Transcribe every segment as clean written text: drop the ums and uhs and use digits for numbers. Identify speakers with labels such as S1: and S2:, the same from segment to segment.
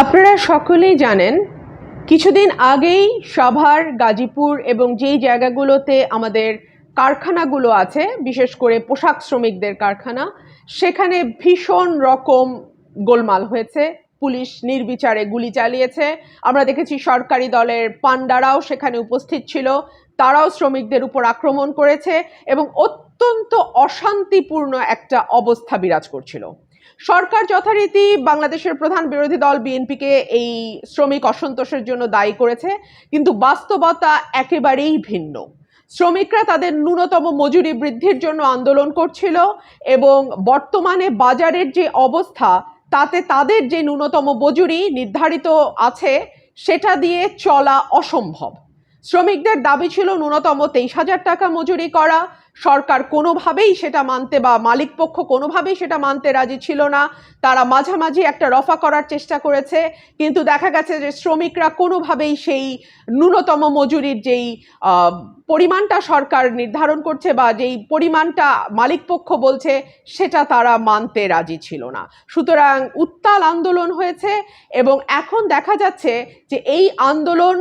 S1: আপনারা সকলেই জানেন কিছুদিন আগেই সাভার, গাজীপুর এবং যেই জায়গাগুলোতে আমাদের কারখানাগুলো আছে, বিশেষ করে পোশাক শ্রমিকদের কারখানা, সেখানে ভীষণ রকম গোলমাল হয়েছে। পুলিশ নির্বিচারে গুলি চালিয়েছে। আমরা দেখেছি সরকারি দলের পান্ডারাও সেখানে উপস্থিত ছিল, তারাও শ্রমিকদের উপর আক্রমণ করেছে এবং অত্যন্ত অশান্তিপূর্ণ একটা অবস্থা বিরাজ করছিল। সরকার যথারীতি বাংলাদেশের প্রধান বিরোধী দল বিএনপিকে এই শ্রমিক অসন্তোষের জন্য দায়ী করেছে, কিন্তু বাস্তবতা একেবারেই ভিন্ন। শ্রমিকরা তাদের ন্যূনতম মজুরি বৃদ্ধির জন্য আন্দোলন করছিল এবং বর্তমানে বাজারের যে অবস্থা তাতে তাদের যে ন্যূনতম মজুরি নির্ধারিত আছে সেটা দিয়ে চলা অসম্ভব। শ্রমিকদের দাবি ছিল ন্যূনতম 23,000 টাকা মজুরি করা। সরকার কোনোভাবেই সেটা মানতে বা মালিকপক্ষ কোনোভাবেই সেটা মানতে রাজি ছিল না। তারা মাঝামাঝি একটা রফা করার চেষ্টা করেছে, কিন্তু দেখা গেছে যে শ্রমিকরা কোনোভাবেই সেই ন্যূনতম মজুরির যেই পরিমাণটা সরকার নির্ধারণ করছে বা যেই পরিমাণটা মালিকপক্ষ বলছে সেটা তারা মানতে রাজি ছিল না। সুতরাং উত্তাল আন্দোলন হয়েছে এবং এখন দেখা যাচ্ছে যে এই আন্দোলন,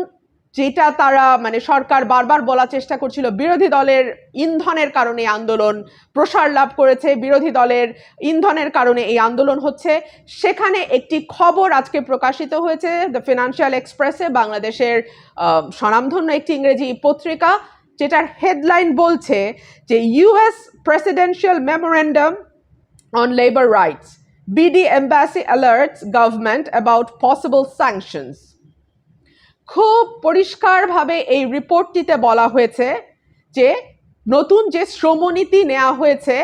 S1: যেটা তারা সরকার বারবার বলার চেষ্টা করছিল বিরোধী দলের ইন্ধনের কারণে আন্দোলন প্রসার লাভ করেছে, বিরোধী দলের ইন্ধনের কারণে এই আন্দোলন হচ্ছে, সেখানে একটি খবর আজকে প্রকাশিত হয়েছে দ্য ফিনান্সিয়াল এক্সপ্রেসে, বাংলাদেশের স্বনামধন্য একটি ইংরেজি পত্রিকা, যেটার হেডলাইন বলছে যে US presidential memorandum on labour rights, BD embassy alerts government about possible sanctions. খুব পরিষ্কারভাবে এই রিপোর্টটিতে বলা হয়েছে যে নতুন যে শ্রমনীতি নেওয়া হয়েছে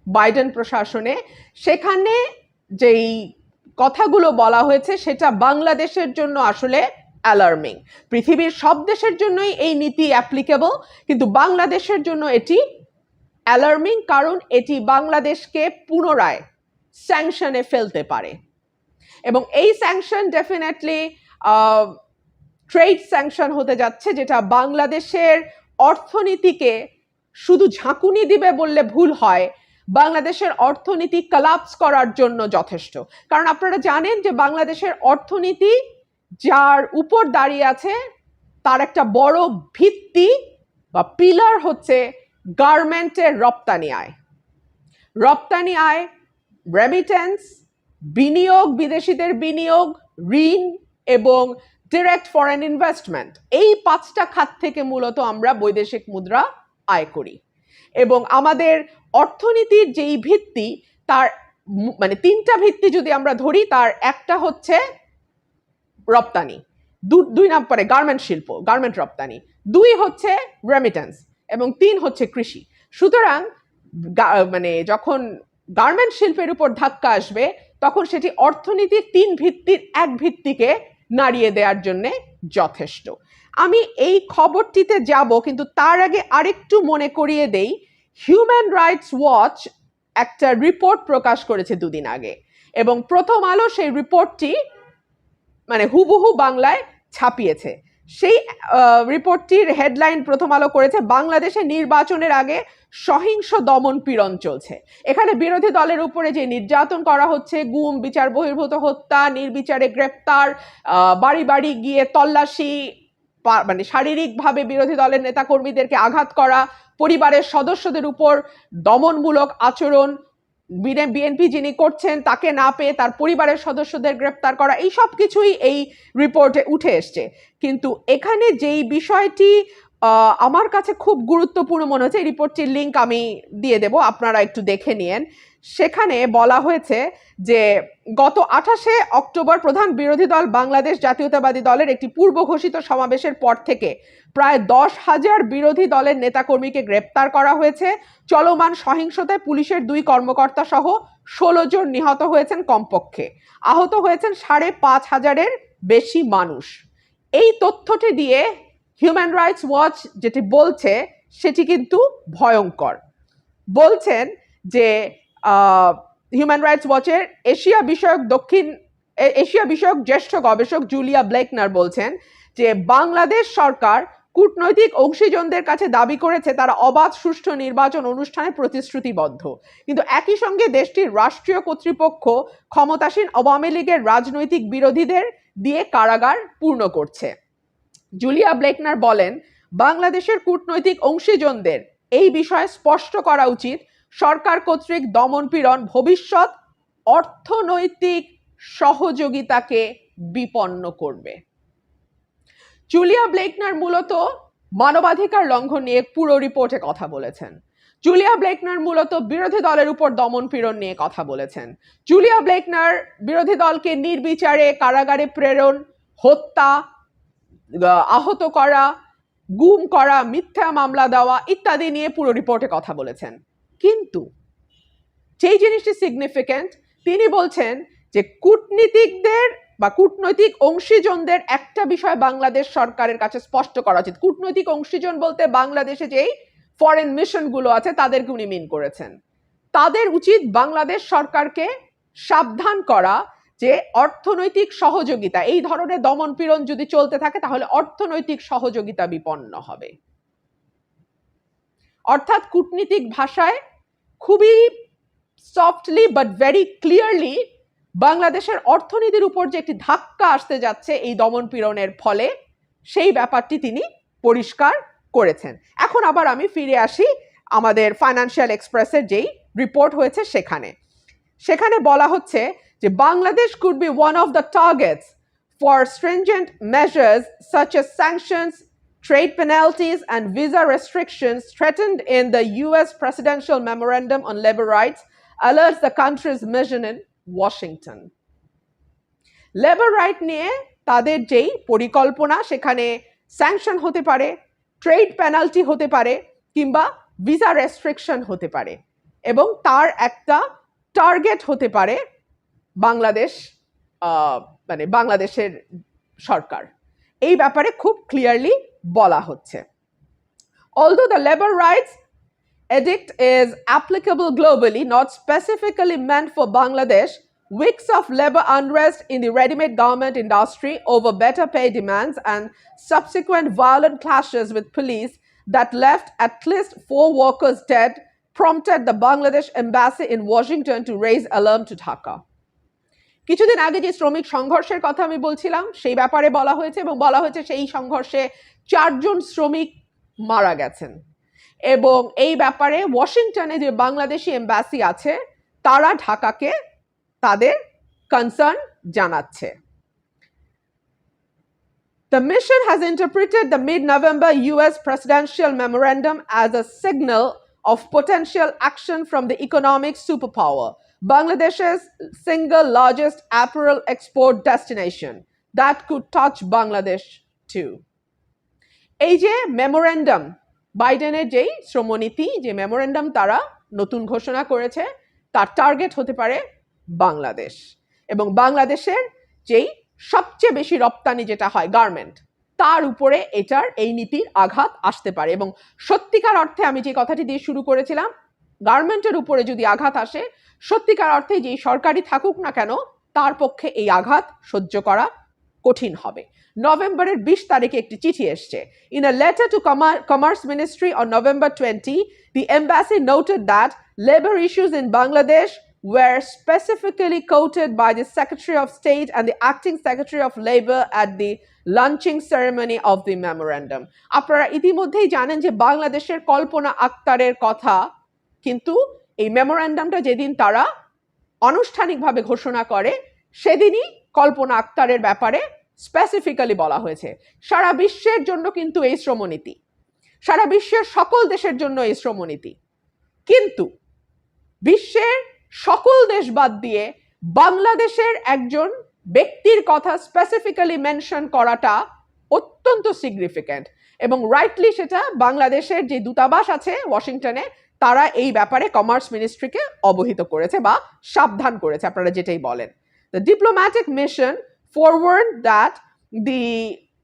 S1: বাইডেন প্রশাসনে, সেখানে যেই কথাগুলো বলা হয়েছে সেটা বাংলাদেশের জন্য আসলে অ্যালার্মিং। পৃথিবীর সব দেশের জন্যই এই নীতি অ্যাপ্লিকেবল, কিন্তু বাংলাদেশের জন্য এটি অ্যালার্মিং, কারণ এটি বাংলাদেশকে পুনরায় স্যাংশনে ফেলতে পারে এবং এই স্যাংশন ডেফিনেটলি ট্রেড স্যাংশন হতে যাচ্ছে, যেটা বাংলাদেশের অর্থনীতিকে শুধু ঝাঁকুনি দিবে বললে ভুল হয়, বাংলাদেশের অর্থনীতি কোলাপস করার জন্য যথেষ্ট। কারণ আপনারা জানেন যে বাংলাদেশের অর্থনীতি যার উপর দাঁড়িয়ে আছে তার একটা বড় ভিত্তি বা পিলার হচ্ছে গার্মেন্টের রপ্তানি আয়। রপ্তানি আয়, রেমিটেন্স, বিনিয়োগ, বিদেশিদের বিনিয়োগ, ঋণ এবং ডিরেক্ট ফরেন ইনভেস্টমেন্ট, এই 5টা খাত থেকে মূলত আমরা বৈদেশিক মুদ্রা আয় করি। এবং আমাদের অর্থনীতির যেই ভিত্তি, তার 3টা ভিত্তি যদি আমরা ধরি, তার একটা হচ্ছে রপ্তানি, 2 নম্বরে গার্মেন্ট শিল্প, গার্মেন্ট রপ্তানি, 2 হচ্ছে রেমিটেন্স এবং 3 হচ্ছে কৃষি। সুতরাং যখন গার্মেন্ট শিল্পের উপর ধাক্কা আসবে তখন সেটি অর্থনীতির 3 ভিত্তির এক ভিত্তিকে নাড়িয়ে দেওয়ার জন্যে যথেষ্ট। আমি এই খবরটিতে যাব, কিন্তু তার আগে আরেকটু মনে করিয়ে দেই, হিউম্যান রাইটস ওয়াচ একটা রিপোর্ট প্রকাশ করেছে 2 দিন আগে এবং প্রথম আলো সেই রিপোর্টটি হুবহু বাংলায় ছাপিয়েছে। সেই রিপোর্টটির হেডলাইন প্রথম আলো করেছে, বাংলাদেশে নির্বাচনের আগে সহিংস দমন পীড়ন চলছে। এখানে বিরোধী দলের উপরে যে নির্যাতন করা হচ্ছে, গুম, বিচার বহির্ভূত হত্যা, নির্বিচারে গ্রেপ্তার, বাড়ি বাড়ি গিয়ে তল্লাশি, শারীরিকভাবে বিরোধী দলের নেতাকর্মীদেরকে আঘাত করা, পরিবারের সদস্যদের উপর দমনমূলক আচরণ, বিএনপি যিনি করছেন তাকে না পেয়ে তার পরিবারের সদস্যদের গ্রেপ্তার করা, এই সব কিছুই এই রিপোর্টে উঠে এসছে। কিন্তু এখানে যেই বিষয়টি আমার কাছে খুব গুরুত্বপূর্ণ মনে হচ্ছে, এই রিপোর্টটির লিঙ্ক আমি দিয়ে দেব, আপনারা একটু দেখে নিন। সেখানে বলা হয়েছে যে গত 28শে অক্টোবর প্রধান বিরোধী দল বাংলাদেশ জাতীয়তাবাদী দলের একটি পূর্ব ঘোষিত সমাবেশের পর থেকে প্রায় 10,000 বিরোধী দলের নেতাকর্মীকে গ্রেপ্তার করা হয়েছে। চলমান সহিংসতায় পুলিশের 2 কর্মকর্তা সহ 16 জন নিহত হয়েছেন কমপক্ষে, আহত হয়েছেন 5,500-এর বেশি মানুষ। এই তথ্যটি দিয়ে হিউম্যান রাইটস ওয়াচ যেটি বলছে সেটি কিন্তু ভয়ঙ্কর। বলছেন যে হিউম্যান রাইটস ওয়াচের এশিয়া বিষয়ক জ্যেষ্ঠ গবেষক জুলিয়া ব্লেকনার বলছেন যে বাংলাদেশ সরকার কূটনৈতিক অংশীজনদের কাছে দাবি করেছে তারা অবাধ সুষ্ঠু নির্বাচন অনুষ্ঠানে প্রতিশ্রুতিবদ্ধ, কিন্তু একই সঙ্গে দেশটির রাষ্ট্রীয় কর্তৃপক্ষ ক্ষমতাসীন আওয়ামী লীগের রাজনৈতিক বিরোধীদের দিয়ে কারাগার পূর্ণ করছে। জুলিয়া ব্লেকনার বলেন, বাংলাদেশের কূটনৈতিক অংশীজনদের এই বিষয়ে স্পষ্ট করা উচিত সরকার কর্তৃক দমনপীড়ন ভবিষ্যৎ অর্থনৈতিক সহযোগিতাকে বিপন্ন করবে। জুলিয়া ব্লেকনার মূলত মানবাধিকার লঙ্ঘন নিয়ে পুরো রিপোর্টে কথা বলেছেন। জুলিয়া ব্লেকনার মূলত বিরোধী দলের উপর দমনপীড়ন নিয়ে কথা বলেছেন। জুলিয়া ব্লেকনার বিরোধী দলকে নির্বিচারে কারাগারে প্রেরণ, হত্যা, আহত করা, গুম করা, মিথ্যা মামলা দেওয়া ইত্যাদি নিয়ে পুরো রিপোর্টে কথা বলেছেন। কিন্তু যেই জিনিসটি সিগনিফিক্যান্ট, তিনি বলছেন যে কূটনীতিকদের বা কূটনৈতিক অংশীজনদের একটা বিষয় বাংলাদেশ সরকারের কাছে স্পষ্ট করা উচিত। কূটনৈতিক অংশীজন বলতে বাংলাদেশে যেই ফরেন মিশনগুলো আছে তাদেরকে উনি মিন করেছেন। তাদের উচিত বাংলাদেশ সরকারকে সাবধান করা যে অর্থনৈতিক সহযোগিতা, এই ধরনের দমনপীড়ন যদি চলতে থাকে তাহলে অর্থনৈতিক সহযোগিতা বিপন্ন হবে। অর্থাৎ কূটনীতিক ভাষায় খুবই সফটলি বাট ভেরি ক্লিয়ারলি বাংলাদেশের অর্থনীতির উপর যে একটি ধাক্কা আসতে যাচ্ছে এই দমনপীড়নের ফলে, সেই ব্যাপারটি তিনি পরিষ্কার করেছেন। এখন আবার আমি ফিরে আসি আমাদের ফাইন্যান্সিয়াল এক্সপ্রেসের যেই রিপোর্ট হয়েছে সেখানে বলা হচ্ছে যে Bangladesh could be one of the targets for stringent measures such as sanctions, trade penalties and visa restrictions threatened in the US presidential memorandum on labor rights, alerts the country's mission in Washington. Labour right নিয়ে তাদের যেই পরিকল্পনা, সেখানে sanction হতে পারে, trade penalty হতে পারে, কিংবা ভিসা রেস্ট্রিকশন হতে পারে, এবং তার একটা টার্গেট হতে পারে বাংলাদেশ, মানে বাংলাদেশের সরকার। এই ব্যাপারে খুব ক্লিয়ারলি বলা হচ্ছে। Although the labor rights edict is applicable globally, not specifically meant for Bangladesh, weeks of labor unrest in the ready-made garment industry over better pay demands and subsequent violent clashes with police that left at least 4 workers dead prompted the Bangladesh embassy in Washington to raise alarm to Dhaka. কিছুদিন আগে যে শ্রমিক সংঘর্ষের কথা আমি বলছিলাম সেই ব্যাপারে বলা হয়েছে, এবং বলা হয়েছে সেই সংঘর্ষে 4 জন শ্রমিক মারা গেছেন, এবং এই ব্যাপারে ওয়াশিংটনে যে বাংলাদেশি এম্বাসি আছে তারা ঢাকাকে তাদের কনসার্ন জানাচ্ছে। The mission has interpreted the mid-November US presidential memorandum as a signal of potential action from the economic superpower, Bangladesh's single largest apparel export destination, that could touch Bangladesh too. এই যে memorandum, বাইডেনের যেই শ্রমনীতি, যে memorandum তারা নতুন ঘোষণা করেছে, তার টার্গেট হতে পারে বাংলাদেশ, এবং বাংলাদেশের যেই সবচেয়ে বেশি রপ্তানি যেটা হয় গার্মেন্ট, তার উপরে এই নীতির আঘাত আসতে পারে। এবং সত্যিকার অর্থে আমি যে কথাটি দিয়ে শুরু করেছিলাম, গার্মেন্টের উপরে যদি আঘাত আসে, সত্যিকার অর্থে যেই সরকারি থাকুক না কেন তার পক্ষে এই আঘাত সহ্য করা কঠিন হবে। নভেম্বরের 20 তারিখে একটি চিঠি এসছে। In a letter to Commerce Ministry on November 20, the embassy noted that labor issues in Bangladesh were specifically quoted by the Secretary of State and the Acting Secretary of Labor at the launching ceremony of the memorandum. আপনারা ইতিমধ্যেই জানেন যে বাংলাদেশের কল্পনা আক্তারের কথা কিন্তু এই মেমোরেন্ডামটা যেদিন তারা আনুষ্ঠানিকভাবে ঘোষণা করে সেদিনই কল্পনা আক্তারের ব্যাপারে স্পেসিফিক্যালি বলা হয়েছে। সারা বিশ্বের জন্য কিন্তু এই শ্রমনীতি, সারা বিশ্বের সকল দেশের জন্য এই শ্রমনীতি, কিন্তু বিশ্বের সকল দেশ বাদ দিয়ে বাংলাদেশের একজন ব্যক্তির কথা স্পেসিফিক্যালি মেনশন করাটা অত্যন্ত সিগনিফিক্যান্ট, এবং রাইটলি সেটা বাংলাদেশের যে দূতাবাস আছে ওয়াশিংটনে তারা এই ব্যাপারে কমার্স মিনিস্ট্রিকে অবহিত করেছে বা সাবধান করেছে, আপনারা যেটাই বলেন। The diplomatic mission forward that the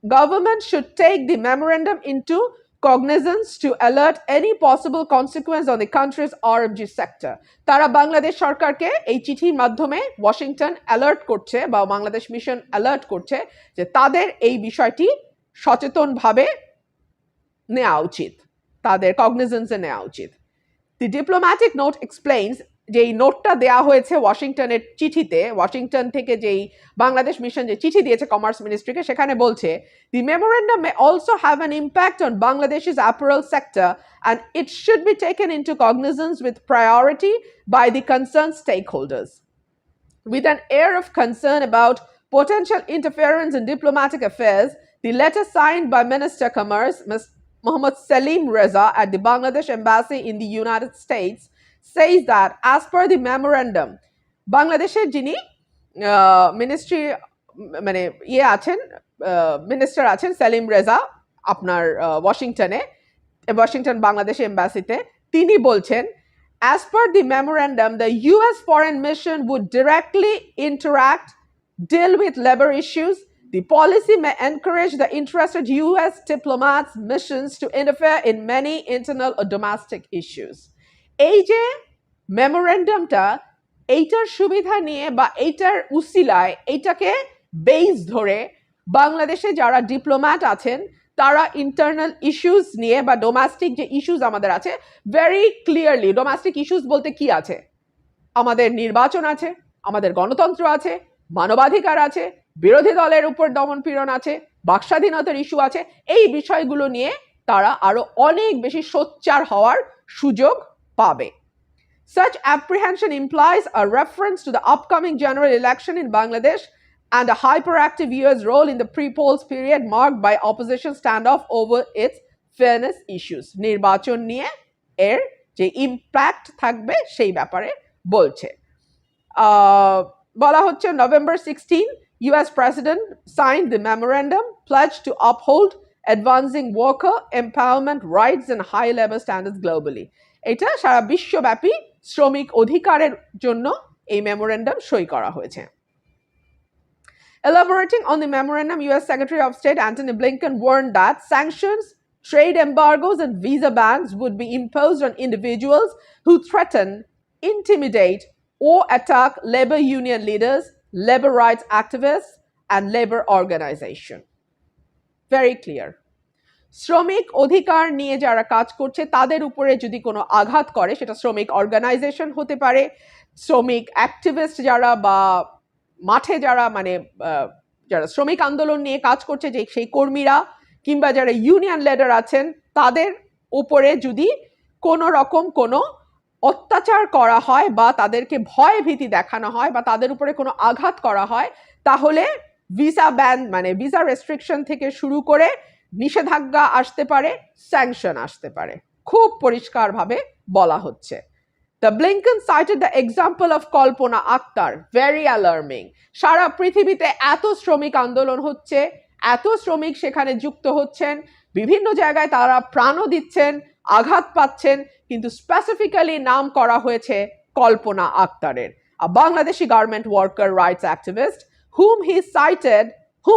S1: government should take the memorandum into cognizance to alert any possible consequence on the country's RMG sector. তারা বাংলাদেশ সরকারকে এই চিঠির মাধ্যমে ওয়াশিংটন অ্যালার্ট করছে বা বাংলাদেশ মিশন অ্যালার্ট করছে যে তাদের এই বিষয়টি সচেতনভাবে নেওয়া উচিত, তাদের কগনিজেন্সে নেওয়া উচিত। দি ডিপ্লোম্যাটিক নোট এক্সপ্লেইনস, যেই নোটটা দেয়া হয়েছে ওয়াশিংটনের চিঠিতে, ওয়াশিংটন থেকে যেই বাংলাদেশ মিশন যে চিঠি দিয়েছে কমার্স মিনিস্ট্রিকে, সেখানে বলছে the memorandum may also have an impact on বাংলাদেশের apparel sector and it should be taken into cognizance with priority by the concern stakeholders. With an air of concern about potential interference in diplomatic affairs, the letter signed by Minister Commerce Mohammad Salim Reza at the Bangladesh Embassy in the United States says that as per the memorandum, বাংলাদেশের যিনি ministry মানে ইয়ে আছেন, minister আছেন সেলিম রেজা আপনার Washington Bangladesh এম্বাসিতে, তিনি বলছেন as per the memorandum, the US foreign mission would directly interact, deal with labor issues. The policy may encourage the interested US diplomats' missions to interfere in many internal or domestic issues. এই যে মেমোরেন্ডামটা, এইটার সুবিধা নিয়ে বা এইটার উসিলায়, এইটাকে base ধরে বাংলাদেশে যারা ডিপ্লোম্যাট আছেন তারা ইন্টারনাল ইস্যুস নিয়ে বা ডোমেস্টিক যে ইস্যুস আমাদের আছে, ভেরি ক্লিয়ারলি ডোমেস্টিক ইস্যুস বলতে কি আছে, আমাদের নির্বাচন আছে, আমাদের গণতন্ত্র আছে, মানবাধিকার আছে, বিরোধী দলের উপর দমনপীড়ন আছে, বাকস্বাধীনতার ইস্যু আছে, এই বিষয়গুলো নিয়ে তারা আরো অনেক বেশি সোচ্চার হওয়ার সুযোগ পাবে। Such apprehension implies a reference to the upcoming general election in Bangladesh and a hyperactive US role in the pre-polls period marked by opposition standoff over its fairness issues. নির্বাচন নিয়ে এর যে ইম্প্যাক্ট থাকবে সেই ব্যাপারে বলছে। বলা হচ্ছে November 16, US President signed the memorandum pledge to uphold advancing worker empowerment rights and high labor standards globally. এটা সারা বিশ্বব্যাপী শ্রমিক অধিকারের জন্য এই মেমোরেন্ডাম সই করা হয়েছে। Elaborating on the memorandum, US Secretary of State Antony Blinken warned that sanctions, trade embargoes, and visa bans would be imposed on individuals who threaten, intimidate, or attack labor union leaders, labor rights activists, and labor organizations. Very clear. শ্রমিক অধিকার নিয়ে যারা কাজ করছে তাদের উপরে যদি কোনো আঘাত করে, সেটা শ্রমিক অর্গানাইজেশন হতে পারে, শ্রমিক অ্যাক্টিভিস্ট যারা বা মাঠে যারা যারা শ্রমিক আন্দোলন নিয়ে কাজ করছে যে সেই কর্মীরা, কিংবা যারা ইউনিয়ন লিডার আছেন, তাদের উপরে যদি কোনো রকম কোনো অত্যাচার করা হয় বা তাদেরকে ভয় ভীতি দেখানো হয় বা তাদের উপরে কোনো আঘাত করা হয়, তাহলে ভিসা ব্যান ভিসা রেস্ট্রিকশন থেকে শুরু করে নিষেধাজ্ঞা আসতে পারে, স্যাংশন আসতে পারে। খুব পরিষ্কারভাবে বলা হচ্ছে। The Blinken cited the example of Kalpana Akhtar, very alarming. সারা পৃথিবীতে এত শ্রমিক আন্দোলন হচ্ছে, এত শ্রমিক সেখানে যুক্ত হচ্ছেন, বিভিন্ন জায়গায় তারা প্রাণও দিচ্ছেন, আঘাত পাচ্ছেন, কিন্তু স্পেসিফিক্যালি নাম করা হয়েছে কল্পনা আক্তারের, a Bangladeshi garment worker rights activist whom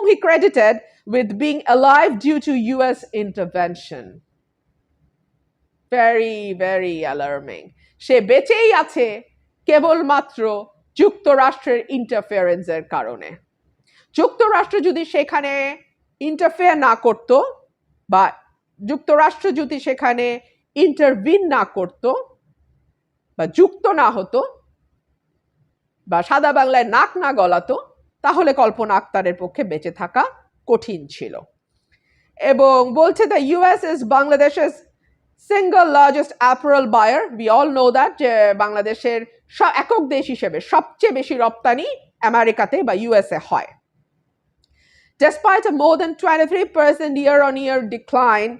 S1: he credited with being alive due to US intervention. Very, very alarming. সে বেঁচেই আছে কেবলমাত্র যুক্তরাষ্ট্রের ইন্টারফারেন্সের কারণে। যুক্তরাষ্ট্র যদি সেখানে ইন্টারফেয়ার না করত বা যুক্তরাষ্ট্র যদি সেখানে ইন্টারভিন না করত বা যুক্ত না হতো বা সাদা বাংলায় নাক না গলাতো, তাহলে কল্পনা আক্তারের পক্ষে বেঁচে থাকা কঠিন ছিল। এবং বলছে the US is Bangladesh's single largest apparel buyer. We all know that যে বাংলাদেশের একক দেশ হিসেবে সবচেয়ে বেশি রপ্তানি আমেরিকাতে বা ইউএসএ হয়। Despite a more than 23% year-on-year decline,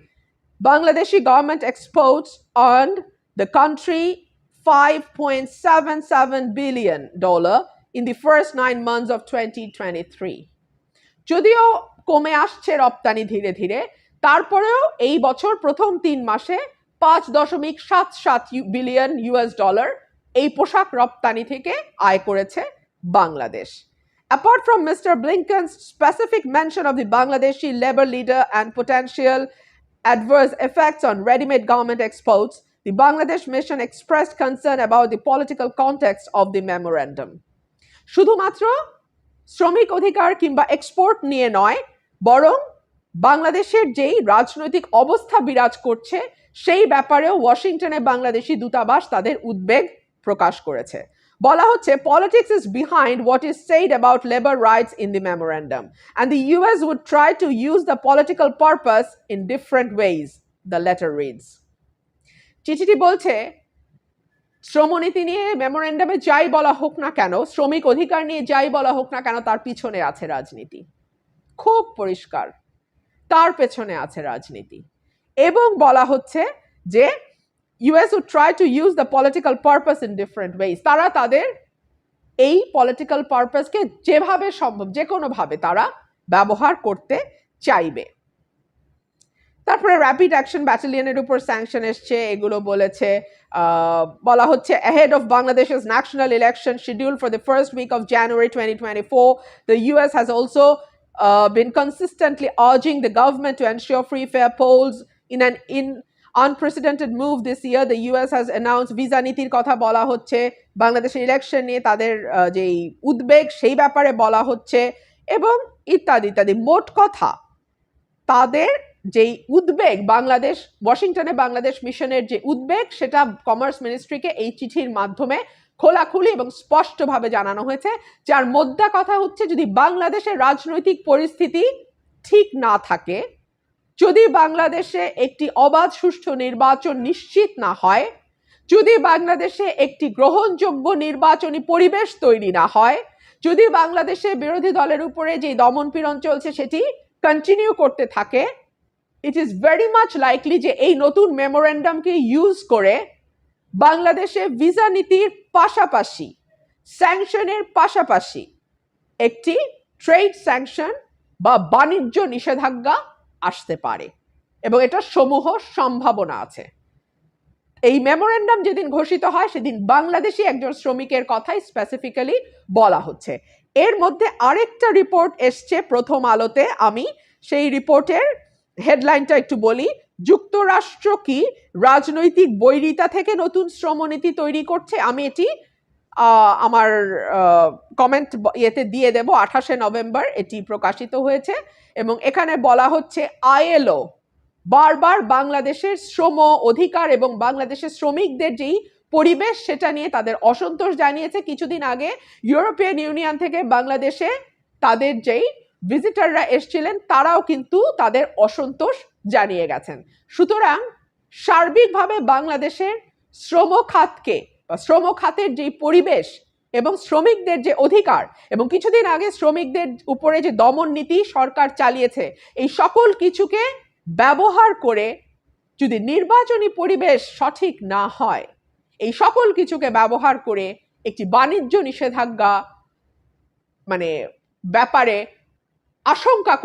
S1: Bangladeshi government exports earned the country $5.77 billion in the first 9 months of 2023. যদিও কমে আসছে রপ্তানি ধীরে ধীরে, তারপরেও এই বছর প্রথম 3 মাসে $5.77 বিলিয়ন এই পোশাক রপ্তানি থেকে আয় করেছে Bangladesh. Apart from Mr. Blinken's specific mention of the Bangladeshi labor leader and potential adverse effects on ready-made garment exports, the Bangladesh mission expressed concern about the political context of the memorandum. শুধুমাত্র শ্রমিক অধিকার কিংবা export নিয়ে নয়, বরং বাংলাদেশের যেই রাজনৈতিক অবস্থা বিরাজ করছে সেই ব্যাপারেও ওয়াশিংটনে বাংলাদেশি দূতাবাস তাদের উদ্বেগ প্রকাশ করেছে। বলা হচ্ছে politics is behind what is said about labor rights in the memorandum and the US would try to use the political purpose in different ways, the letter reads. চিঠিটি বলছে শ্রমনীতি নিয়ে মেমোরেন্ডামে যাই বলা হোক না কেন, শ্রমিক অধিকার নিয়ে যাই বলা হোক না কেন, তার পিছনে আছে রাজনীতি। খুব পরিষ্কার, তার পেছনে আছে রাজনীতি। এবং বলা হচ্ছে যে US would try to use the political purpose in different ways. তারা তাদের এই পলিটিক্যাল পারপাসকে যেভাবে সম্ভব যে কোনোভাবে তারা ব্যবহার করতে চাইবে। তারপরে র্যাপিড অ্যাকশন ব্যাটালিয়নের উপর স্যাংশন এসছে, এগুলো বলেছে। বলা হচ্ছে ahead of Bangladesh's national election scheduled for the first week of January 2024, the US has also been consistently urging the government to ensure free fair polls in an unprecedented move this year. The US has announced visa নীতির কথা বলা হচ্ছে, বাংলাদেশের election নিয়ে তাদের যেই উদ্বেগ সেই ব্যাপারে বলা হচ্ছে এবং ইত্যাদি ইত্যাদি। মোট কথা তাদের যেই উদ্বেগ, বাংলাদেশ ওয়াশিংটনে বাংলাদেশ মিশনের যে উদ্বেগ, সেটা কমার্স মিনিস্ট্রিকে এই চিঠির মাধ্যমে খোলাখুলি এবং স্পষ্টভাবে জানানো হয়েছে। যার মধ্যে কথা হচ্ছে যদি বাংলাদেশের রাজনৈতিক পরিস্থিতি ঠিক না থাকে, যদি বাংলাদেশে একটি অবাধ সুষ্ঠু নির্বাচন নিশ্চিত না হয়, যদি বাংলাদেশে একটি গ্রহণযোগ্য নির্বাচনী পরিবেশ তৈরি না হয়, যদি বাংলাদেশে বিরোধী দলের উপরে যে দমনপীড়ন চলছে সেটি কন্টিনিউ করতে থাকে, it is very much likely যে এই নতুন মেমোরেন্ডামকে ইউজ করে বাংলাদেশে ভিসা নীতির পাশাপাশি, স্যাংশনের পাশাপাশি একটি ট্রেড স্যাংশন বা বাণিজ্য নিষেধাজ্ঞা আসতে পারে এবং এটা সমূহ সম্ভাবনা আছে। এই মেমোরেন্ডাম যেদিন ঘোষিত হয় সেদিন বাংলাদেশি একজন শ্রমিকের কথাই স্পেসিফিক্যালি বলা হচ্ছে। এর মধ্যে আরেকটা রিপোর্ট এসছে প্রথম আলোতে, আমি সেই রিপোর্টের হেডলাইনটা একটু বলি। যুক্তরাষ্ট্র কি রাজনৈতিক বৈরিতা থেকে নতুন শ্রমনীতি তৈরি করছে? আমি এটি আমার কমেন্ট ইয়েতে দিয়ে দেব। 28শে নভেম্বর এটি প্রকাশিত হয়েছে এবং এখানে বলা হচ্ছে ILO বারবার বাংলাদেশের শ্রম অধিকার এবং বাংলাদেশের শ্রমিকদের যেই পরিবেশ সেটা নিয়ে তাদের অসন্তোষ জানিয়েছে। কিছুদিন আগে ইউরোপিয়ান ইউনিয়ন থেকে বাংলাদেশে তাদের যেই ভিজিটাররা এসেছিলেন তারাও কিন্তু তাদের অসন্তোষ জানিয়ে গেছেন। সুতরাং সার্বিকভাবে বাংলাদেশের শ্রম খাতকে বা শ্রম খাতের যেই পরিবেশ এবং শ্রমিকদের যে অধিকার এবং কিছুদিন আগে শ্রমিকদের উপরে যে দমন নীতি সরকার চালিয়েছে, এই সকল কিছুকে ব্যবহার করে যদি নির্বাচনী পরিবেশ সঠিক না হয়, এই সকল কিছুকে ব্যবহার করে একটি বাণিজ্য নিষেধাজ্ঞা ব্যাপারে আশঙ্কা